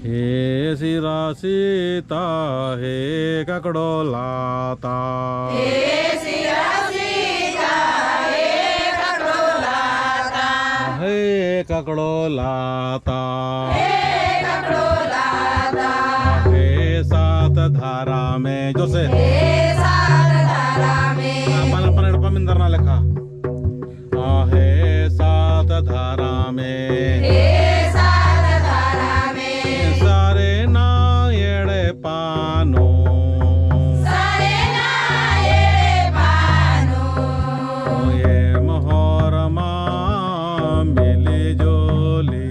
हे सिरा सीता हे ककड़ो लाता हे ककड़ो लाता हे सात धारा में जो से अपन पमिंदर ना लिखा हे सात धारा में सारे ना येड़े पानो ये मोहरमा मिली जोली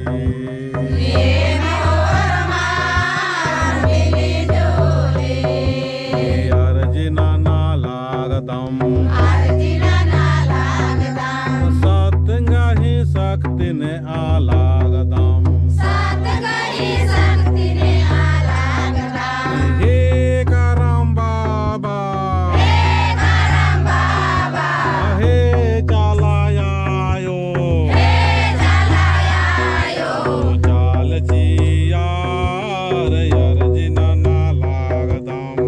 अर्जिना ना लागतम सतंगा ही शक्ति ने आलागतम हे करम बाबा हे चालायायो चाल चियार अर्जिना ना लागतम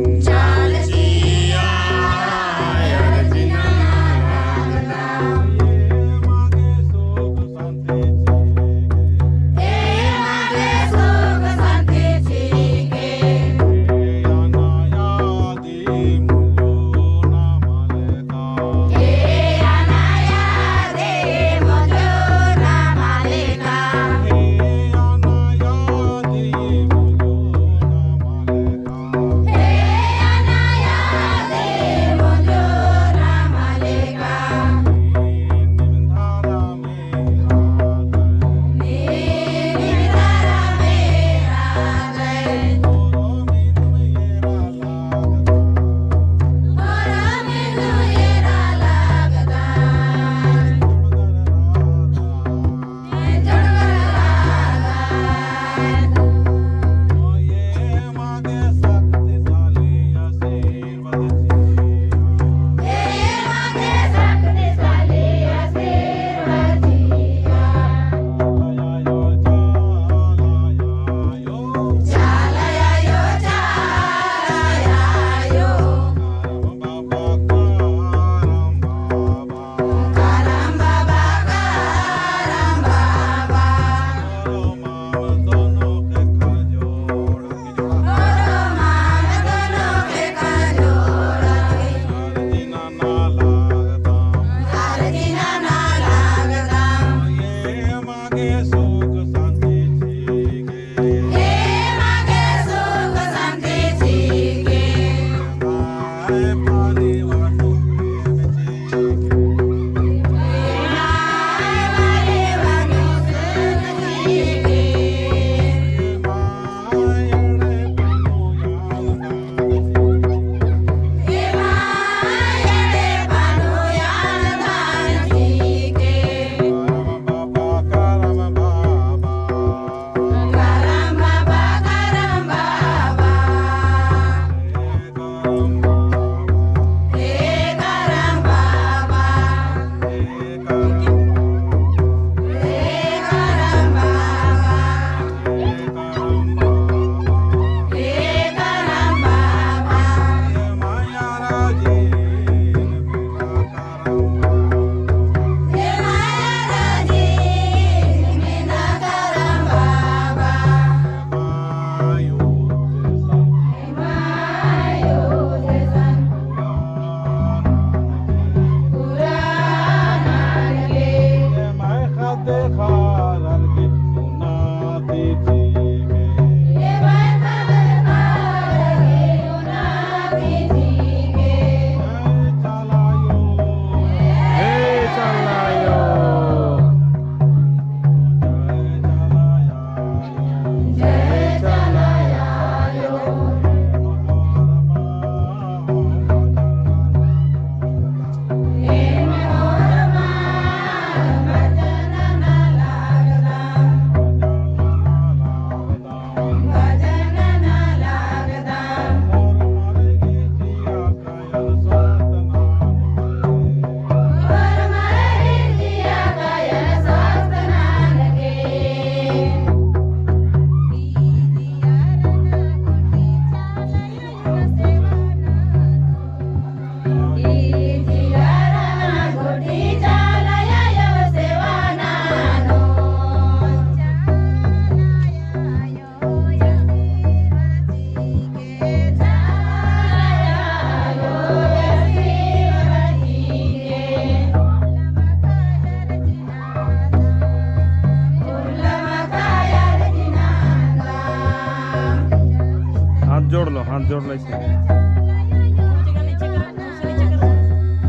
लो ऐसे।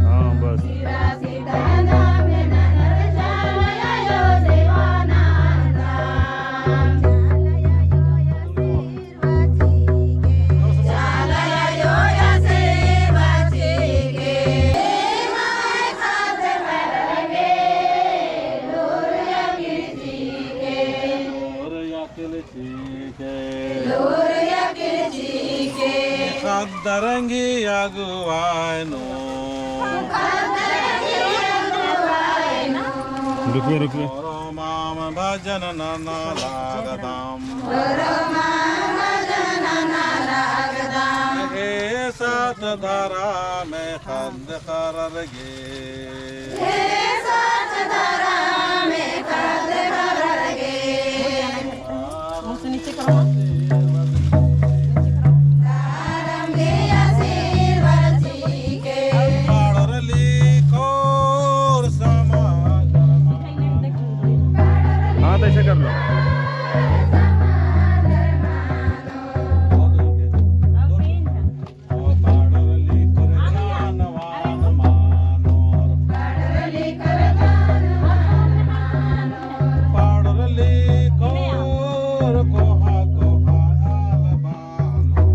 हाँ बस Khaddarangi aguwaino रुकिए Romam bhajan nana lagadam Ge sat dhara mein khad khararge ऐसे कर लो।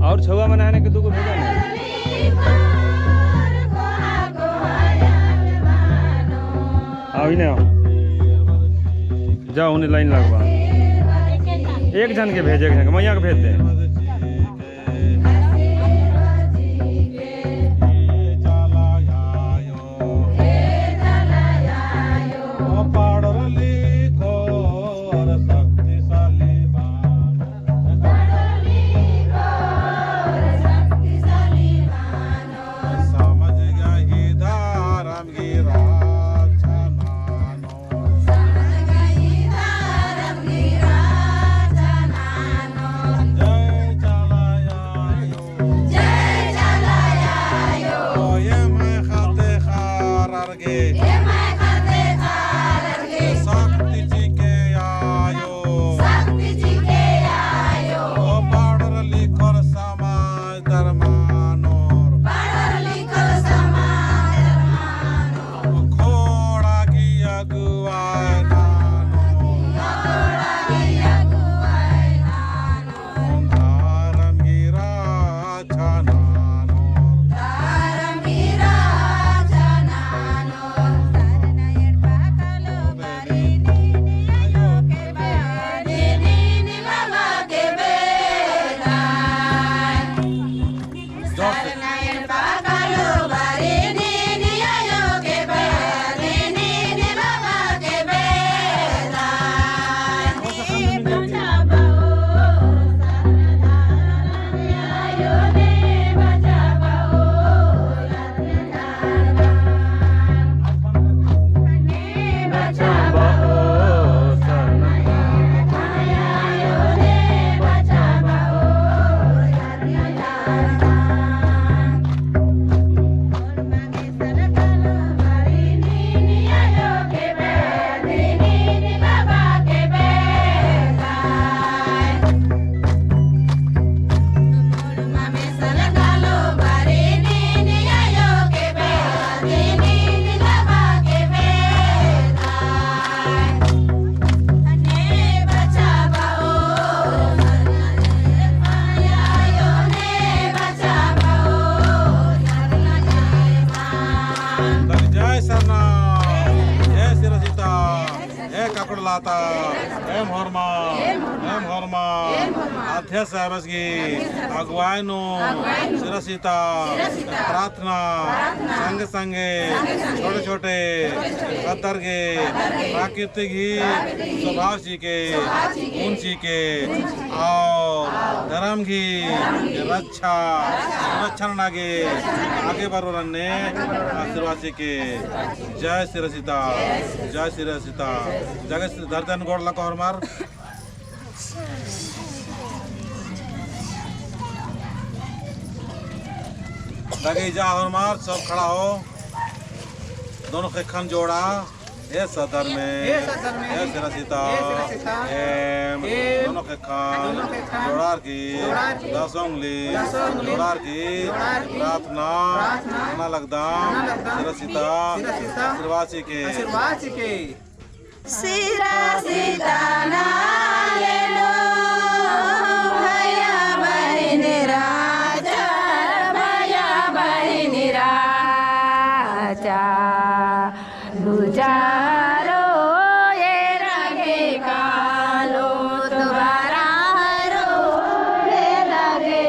और छुआ मनाने के दुगो भेजा नहीं आओ ही नहीं आओ जाओ उन्हें लाइन लगवा एक जन के भेजे मैया के भेज दे अध्यक्ष साहबसगी अगुवाइनो सिरसिता प्रार्थना संग संगे छोटे छोटे कतर के प्राकृतिक ही स्वभाव सीखे गुण सीखे और धर्म की रक्षा संरक्षण आगे बढ़ने आशीर्वाद सीखे। जय सिरसिता जय सिरसिता जगह दर्जन गोड़ लको हमार लगे जा हमार सब खड़ा हो दोनों के खन जोड़ा हे सधर्मे हे सिरसिता एम दोनों के खान जोड़ार की 10 उंगली जोड़ार की प्रार्थना ना लगदाम सिरसिता सिरवासी के सिरसिता नालेलो भया बहिनी राजा भया बहिनी राजा गुजारो ये रगे कालो तुम्हारा रो ये रगे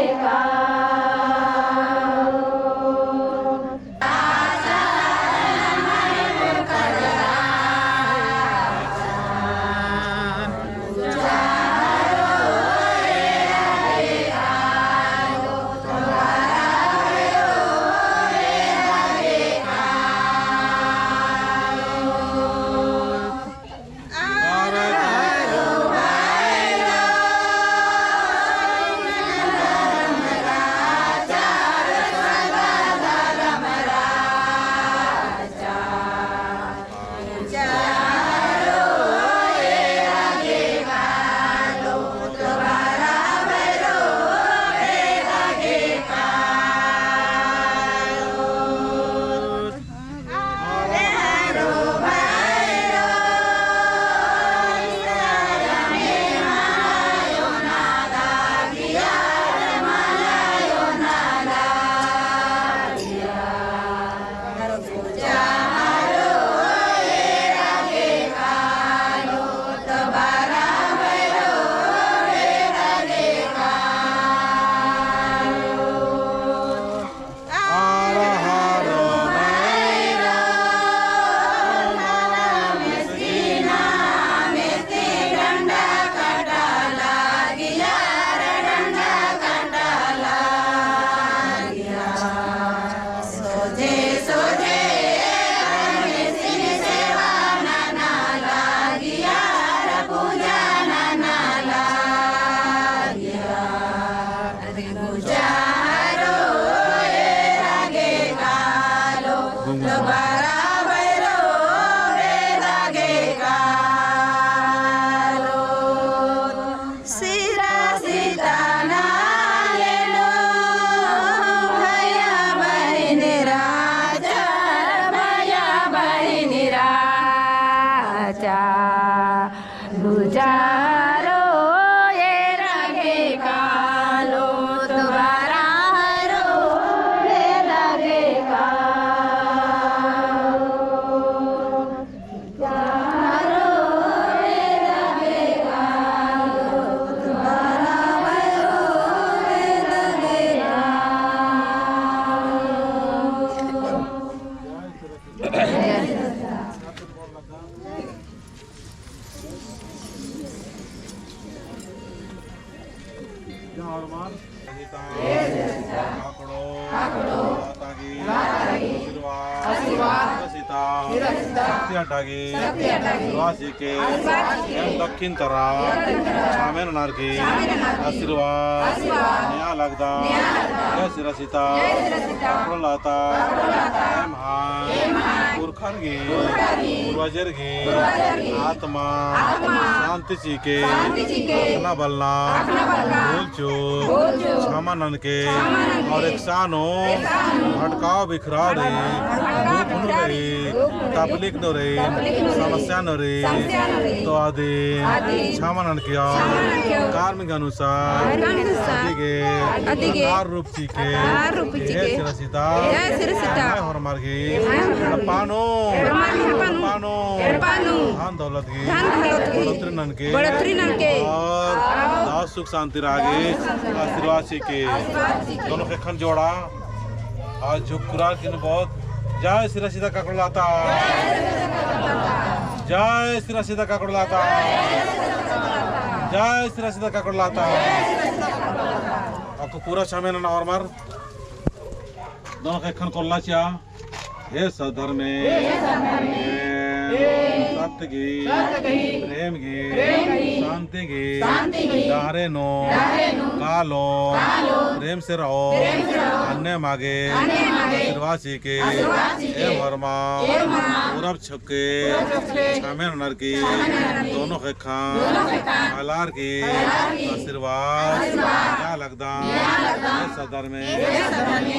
गुजारो ये रगे कालो तुम्हारा रो ये रगे कालो गुजारो ये रगे कालो तुम्हारा रो ये रगे दक्षिण तरा शामेन नारकी आशीर्वाद न्या लगदा सिरसिता लाता पुरखन गे पूर्वजर गे आत्मा शांति के अपना बलना भूल चूक क्षमा नन के और एक सानो भटकाव बिखराव रे दुख न रे तकलीफ न रे समस्या न रे तो आदि क्षमा नन के कार्मिक अनुसार अधिकार रूप सीखे सिरसिता और मार्गे पानो धन दौलत की बढ़ोतरी नन के और सुख शांति रागे आशीर्वाद सीखे दोनों के खन जोड़ा आज जो कुरान की बहुत जय सिरसिता का लाता जय सिरसिता का लाता जय सिरसिता का लाता आपको पूरा शामिल ना और मार दोनों के खन कोल्ला चिया हे सधर्मे सत्य की प्रेम की शांति की दारे नो कालो प्रेम से रहो अन्य मागे आदिवासी के एम हरमा पूरब छक्के शामिल नर की दोनों के खान मलार की आशीर्वाद या लगदा सदर में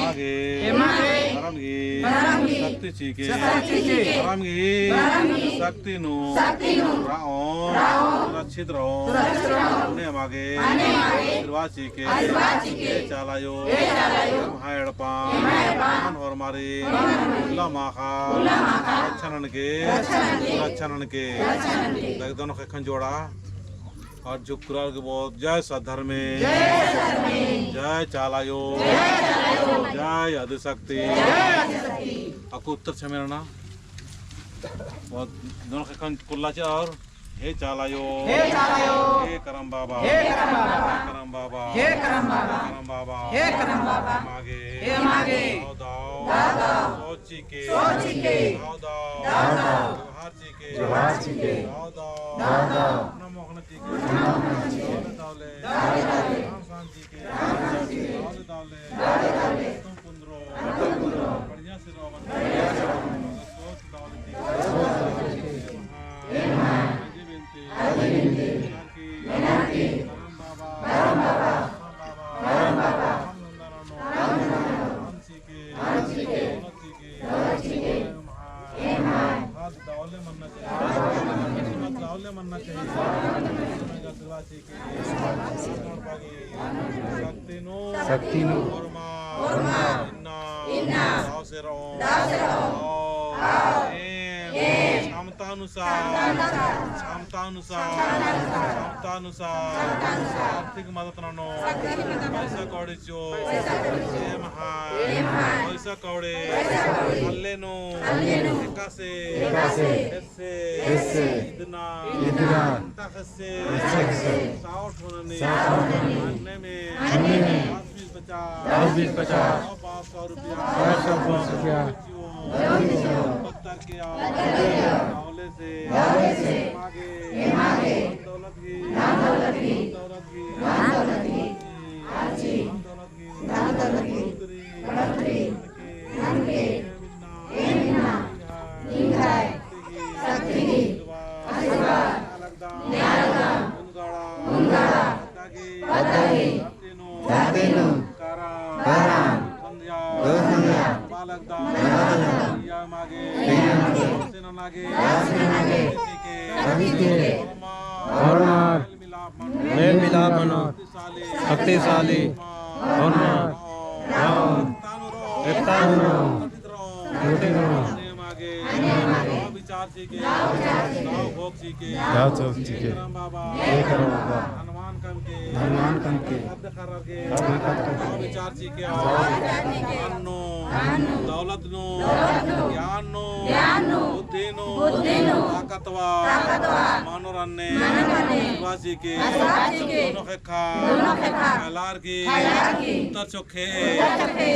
आगे धर्म की शक्ति चीके धर्म की शक्ति नु राओ सुरक्षित रहो उन्हें आगे आशीर्वाद चीके चालायो हायड़पा और मारी माखा अच्छन के दोनों के खंजोड़ा और जुक्राल के बहुत जय सद्धर्म जय चालायो जय आदिशक्ति आपको उत्तर छमेरना और दोनों के खंज कुल्ला और हे चालायो हे करम बाबा हे करम बाबा हे करम बाबा मागे दाओ सोची के दाओ हाची के दाओ नमोहन जी के दाओले राम शांति के दाओले तुम कुंद्रो बढ़िया से रोवन सोच दाओले मनना चाहिए शक्ति नो आर्थिक मदद नो पैसा कौड़ी चो पैसा कौड़े अल्ले नो से इतना साउट होने में 10-20 रुपया पत्थर के दौले से मागे दौलत की मेल मिलाप मनो शक्तिशाली हनुमान कम के विचार के अन्नो दौलत नो ज्ञान नो बुद्धि नो ताकतवा मानोरन्ने वासी के दोनों के खा लार की उत्तर चोखे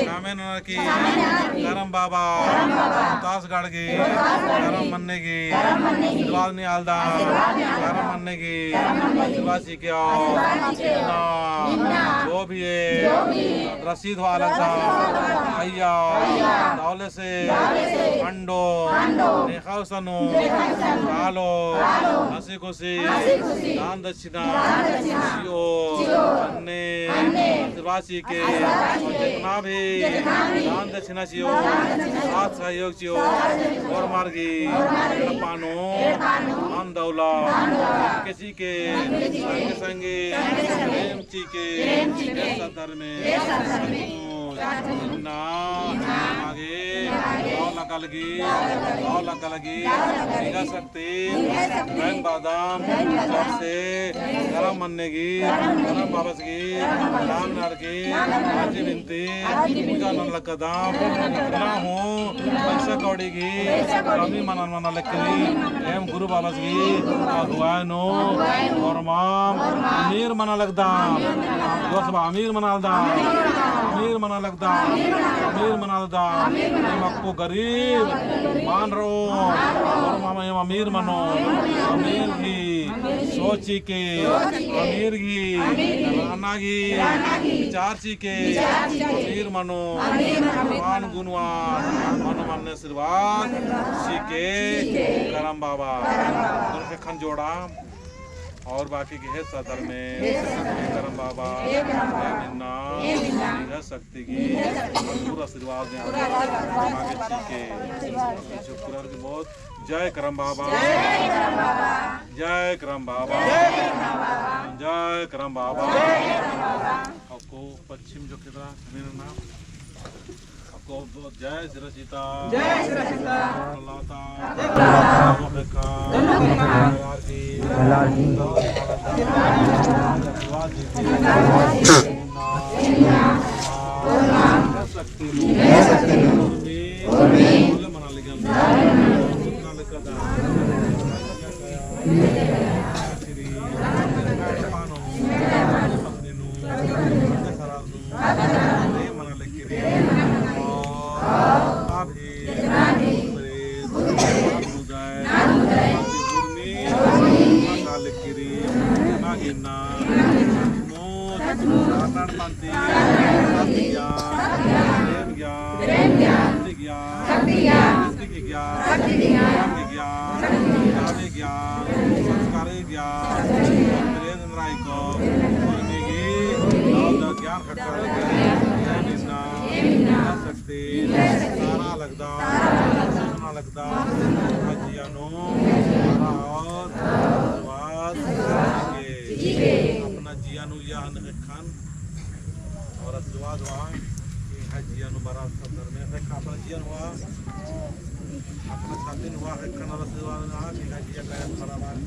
शामे नर की करम बाबा तासगढ़ की करम मन्ने की दिलवाद ने आलदा करम मन्ने की वासी के जो भी है रसीद वाला था अय्या दौले से अंडो नेखाउसनो कालो हंसी खुशी दान दक्षिणा जियो अन्ने आदिवासी के जितना भी दान दक्षिणा जियो साथ सहयोग जियो और मार्गी पानो अन दौला किसी के संगे प्रेम ची के सदर में आगे लगी निगाह सकती बैंक बादाम से गरम मन्ने की गरम बाबस की राम नार की आजी बिनती निगाह नन लकदाम ना हो पैसा कौड़ी की कमी मना लक्की एम गुरु बाबस की अगुवाई नो और माम अमीर मना लगदाम दोस्त अमीर मना दाम अमीर मना लगदा अमीर मना लगदा हम आपको गरीब मान रहो और मामा हम अमीर मनो अमीर की सोची के अमीर की राना की विचार ची के अमीर मनो मान गुणवान मनो मन आशीर्वाद सीखे करम बाबा दोनों खन जोड़ा और बाकी के है सदर में करम बाबा मिन्ना निगा शक्ति की पूरा आशीर्वाद दें आगे सीखे शुक्र की बहुत जय करम बाबा जय करम बाबा जय करम बाबा आपको पश्चिम जो कितना मेरा नाम आपको जय श्री सीता जय श्री सीता लाता अपना जियानु यान खान और आशीर्वाद हुआ कि है जियानु बड़ा सदर में है अपना जियान हुआ अपना छातिन हुआ है खान और आशीर्वाद हुआ कि है जिया का बड़ा बात